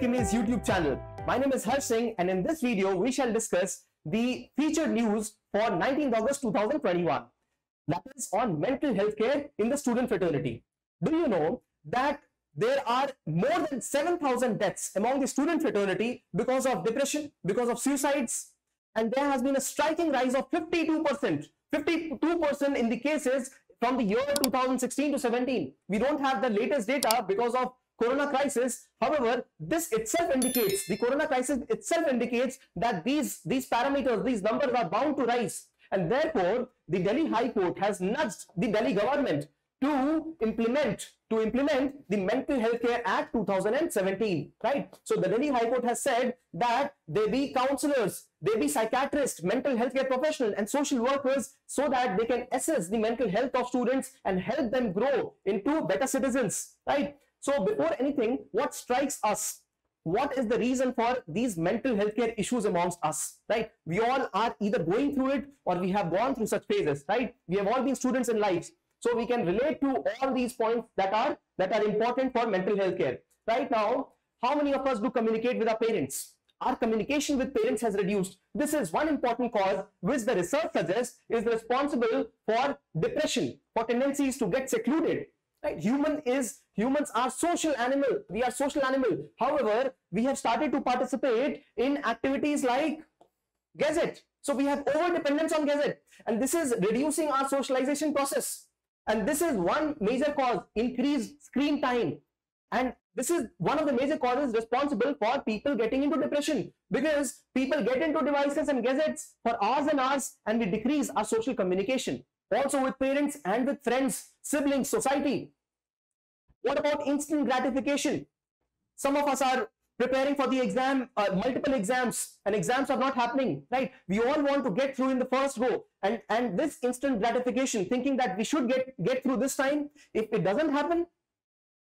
Edukemy's YouTube channel. My name is Harsh Singh, and in this video we shall discuss the featured news for 19th August 2021. That is on mental health care in the student fraternity. Do you know that there are more than 7,000 deaths among the student fraternity because of depression, because of suicides, and there has been a striking rise of 52%. 52% in the cases from the year 2016 to 17. We don't have the latest data because of corona crisis. However, this itself indicates, the corona crisis itself indicates that these parameters, these numbers are bound to rise. And therefore, the Delhi High Court has nudged the Delhi government to implement the Mental Health Care Act 2017, right? So the Delhi High Court has said that they be counselors, they be psychiatrists, mental health care professionals and social workers, so that they can assess the mental health of students and help them grow into better citizens, right? So before anything, what strikes us? What is the reason for these mental health care issues amongst us, right? We all are either going through it or we have gone through such phases, right? We have all been students in life. So we can relate to all these points that are important for mental health care. Right now, how many of us do communicate with our parents? Our communication with parents has reduced. This is one important cause which the research suggests is responsible for depression, for tendencies to get secluded. Right? Humans are social animal. We are social animal. However, we have started to participate in activities like Gazette. So we have over dependence on Gazette, and this is reducing our socialization process. And this is one major cause, increased screen time. And this is one of the major causes responsible for people getting into depression, because people get into devices and gazettes for hours and hours, and we decrease our social communication. Also with parents and with friends, siblings, society. What about instant gratification? Some of us are preparing for the exam, multiple exams, and exams are not happening, right? We all want to get through in the first go, and this instant gratification, thinking that we should get through this time, if it doesn't happen,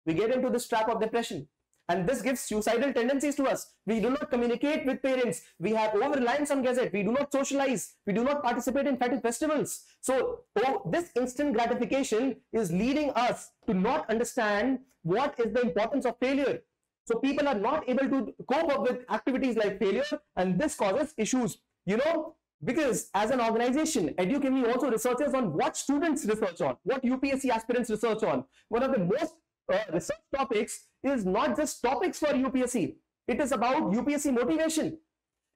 we get into this trap of depression, and this gives suicidal tendencies to us. We do not communicate with parents, we have over-reliance on Gazette, we do not socialize, we do not participate in festivals. So this instant gratification is leading us to not understand what is the importance of failure. So people are not able to cope up with activities like failure, and this causes issues, you know, because as an organization, Edukemy also researches on what students research on, what UPSC aspirants research on. One of the most research topics is not just topics for UPSC. It is about UPSC motivation.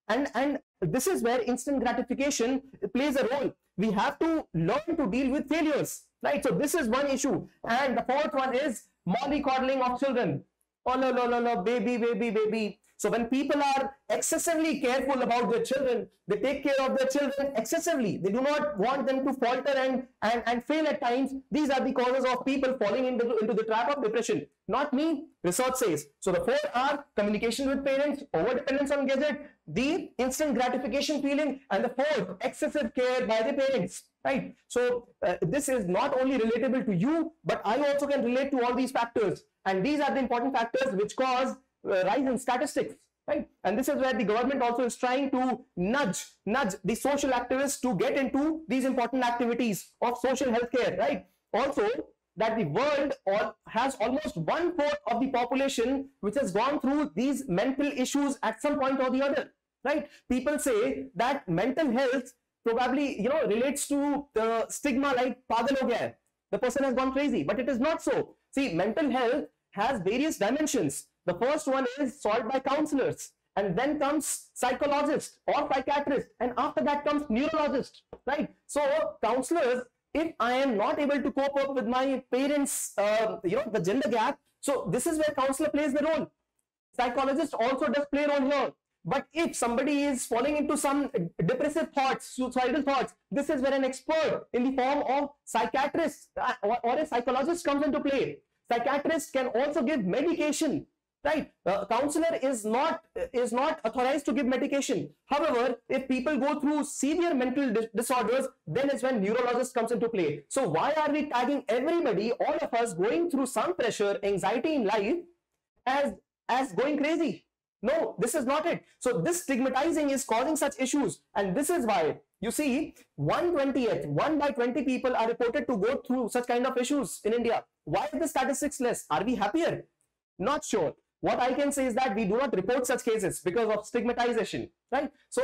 And this is where instant gratification plays a role. We have to learn to deal with failures, right? So this is one issue. And the fourth one is mollycoddling of children. Oh, no, baby. So when people are excessively careful about their children, they take care of their children excessively. They do not want them to falter and fail at times. These are the causes of people falling into the trap of depression. Not me, research says. So the four are communication with parents, over-dependence on gadget, the instant gratification feeling, and the fourth, excessive care by the parents. Right? So this is not only relatable to you, but I also can relate to all these factors. And these are the important factors which cause rise in statistics, right? And this is where the government also is trying to nudge the social activists to get into these important activities of social health care, right? Also, that the world has almost 1/4 of the population which has gone through these mental issues at some point or the other, right? People say that mental health probably, you know, relates to the stigma like pagal ho gaya hai, the person has gone crazy, but it is not so. See, mental health has various dimensions. The first one is solved by counselors, and then comes psychologist or psychiatrist, and after that comes neurologist, right? So counselors, if I am not able to cope up with my parents, you know, the gender gap, so this is where counselor plays the role. Psychologist also does play a role here. But if somebody is falling into some depressive thoughts, suicidal thoughts, this is where an expert in the form of psychiatrist or a psychologist comes into play. Psychiatrist can also give medication, right? Counselor is not authorized to give medication. However, if people go through severe mental disorders, then is when neurologist comes into play. So why are we tagging everybody, all of us going through some pressure, anxiety in life as going crazy? No, this is not it. So this stigmatizing is causing such issues, and this is why you see 1/20th, 1 by 20 people are reported to go through such kind of issues in India. Why is the statistics less? Are we happier? Not sure. What I can say is that we do not report such cases because of stigmatization, right? So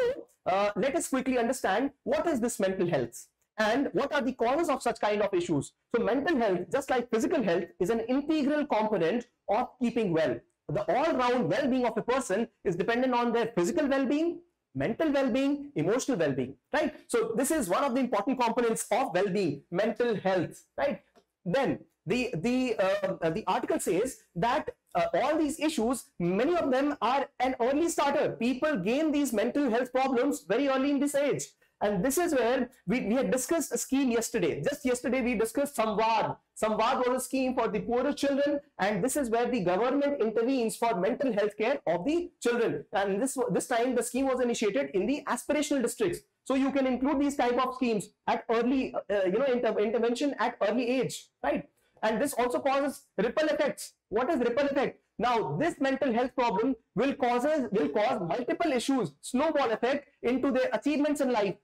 let us quickly understand what is this mental health and what are the causes of such kind of issues. So mental health, just like physical health, is an integral component of keeping well. The all-round well-being of a person is dependent on their physical well-being, mental well-being, emotional well-being, right? So this is one of the important components of well-being, mental health, right? Then the article says that all these issues, many of them are an early starter. People gain these mental health problems very early in this age. And this is where we had discussed a scheme yesterday. Just yesterday, we discussed Samvad. Samvad was a scheme for the poorer children. And this is where the government intervenes for mental health care of the children. And this time, the scheme was initiated in the aspirational districts. So you can include these type of schemes at early, intervention at early age, right? And this also causes ripple effects. What is ripple effect? Now, this mental health problem will cause multiple issues, snowball effect into their achievements in life,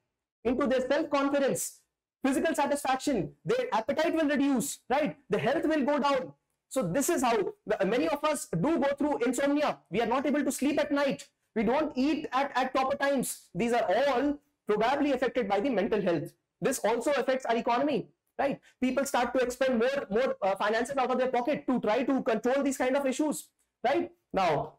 into their self-confidence, physical satisfaction, their appetite will reduce, right? The health will go down. So this is how many of us do go through insomnia. We are not able to sleep at night. We don't eat at proper times. These are all probably affected by the mental health. This also affects our economy, right? People start to expend more finances out of their pocket to try to control these kind of issues, right? Now,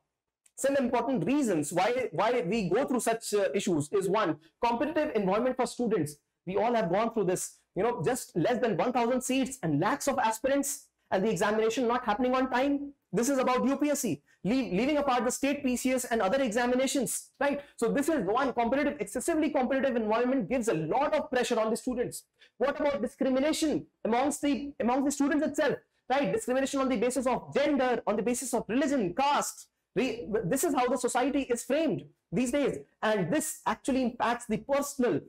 some important reasons why we go through such issues is one, competitive environment for students. We all have gone through this, just less than 1,000 seats and lakhs of aspirants and the examination not happening on time. This is about UPSC, leaving apart the state PCS and other examinations, right? So this is one, excessively competitive environment gives a lot of pressure on the students. What about discrimination amongst the students itself, right? Discrimination on the basis of gender, on the basis of religion, caste. This is how the society is framed these days, and this actually impacts the personal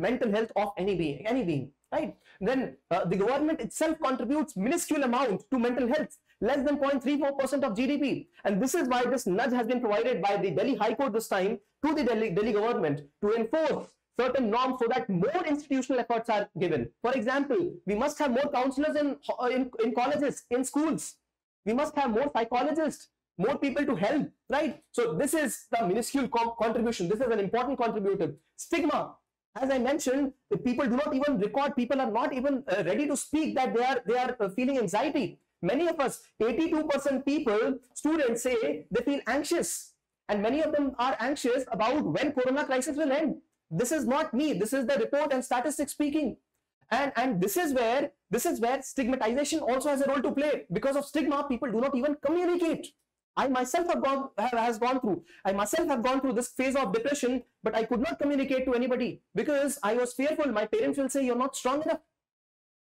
mental health of any being, right? Then the government itself contributes minuscule amount to mental health, less than 0.34% of GDP, and this is why this nudge has been provided by the Delhi High Court this time to the Delhi government to enforce certain norms so that more institutional efforts are given. For example, we must have more counselors in colleges, in schools. We must have more psychologists, more people to help, right? So this is the minuscule contribution. This is an important contributor. Stigma, as I mentioned, the people do not even record. People are not even ready to speak that they are feeling anxiety. Many of us, 82% people, students say they feel anxious, and many of them are anxious about when Corona crisis will end. This is not me. This is the report and statistics speaking. And this is where stigmatization also has a role to play. Because of stigma, people do not even communicate. I myself have gone through this phase of depression, but I could not communicate to anybody because I was fearful. My parents will say you're not strong enough.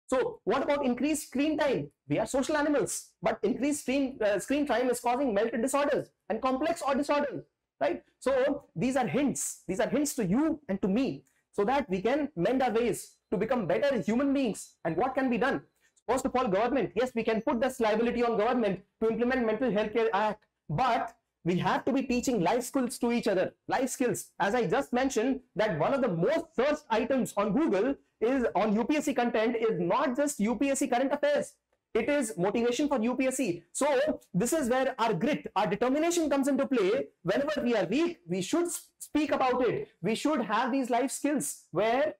So what about increased screen time? We are social animals, but increased screen time is causing mental disorders and complex or disorders, right? So these are hints to you and to me, so that we can mend our ways to become better human beings. And what can be done? First of all, government. Yes, we can put this liability on government to implement Mental Health Care Act, but we have to be teaching life skills to each other. Life skills. As I just mentioned, that one of the most searched items on Google is on UPSC content is not just UPSC current affairs. It is motivation for UPSC. So this is where our grit, our determination comes into play. Whenever we are weak, we should speak about it. We should have these life skills where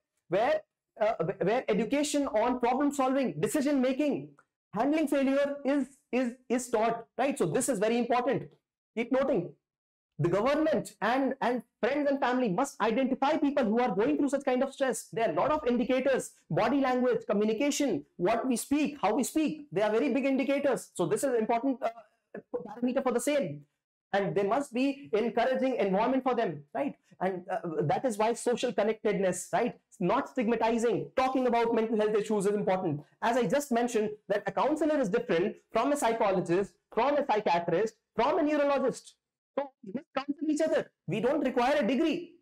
education on problem solving, decision making, handling failure is taught, right? So this is very important. Keep noting. The government and friends and family must identify people who are going through such kind of stress. There are a lot of indicators: body language, communication, what we speak, how we speak. They are very big indicators. So this is important parameter for the same. And there must be encouraging environment for them, right? And that is why social connectedness, right? Not stigmatizing, talking about mental health issues is important. As I just mentioned, that a counselor is different from a psychologist, from a psychiatrist, from a neurologist. So we counsel each other. We don't require a degree.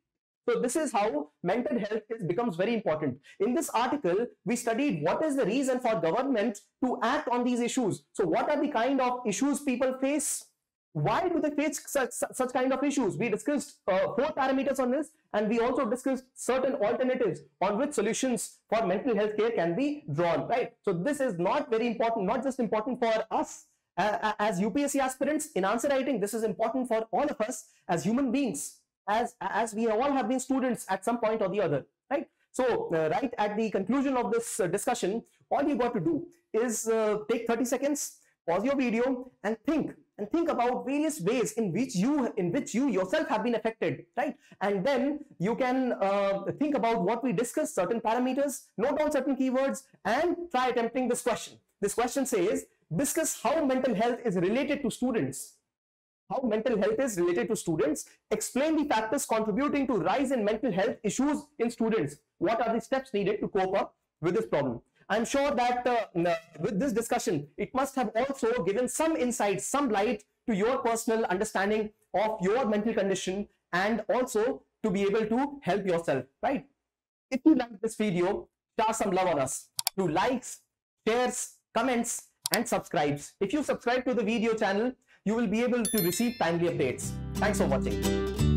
So this is how mental health becomes very important. In this article, we studied what is the reason for government to act on these issues. So what are the kind of issues people face? Why do they face such kind of issues? We discussed 4 parameters on this, and we also discussed certain alternatives on which solutions for mental health care can be drawn, right? So this is not very important, not just important for us As UPSC aspirants, in answer writing, this is important for all of us as human beings, as we all have been students at some point or the other, right? So right at the conclusion of this discussion, all you got to do is take 30 seconds, pause your video, and think about various ways in which you yourself have been affected, right? And then you can think about what we discussed, certain parameters, note down certain keywords, and try attempting this question. This question says, discuss how mental health is related to students. How mental health is related to students. Explain the factors contributing to rise in mental health issues in students. What are the steps needed to cope up with this problem? I'm sure that with this discussion, it must have also given some insight, some light to your personal understanding of your mental condition, and also to be able to help yourself, right? If you like this video, shower some love on us through likes, shares, comments, and subscribes. If you subscribe to the video channel, you will be able to receive timely updates. Thanks for watching.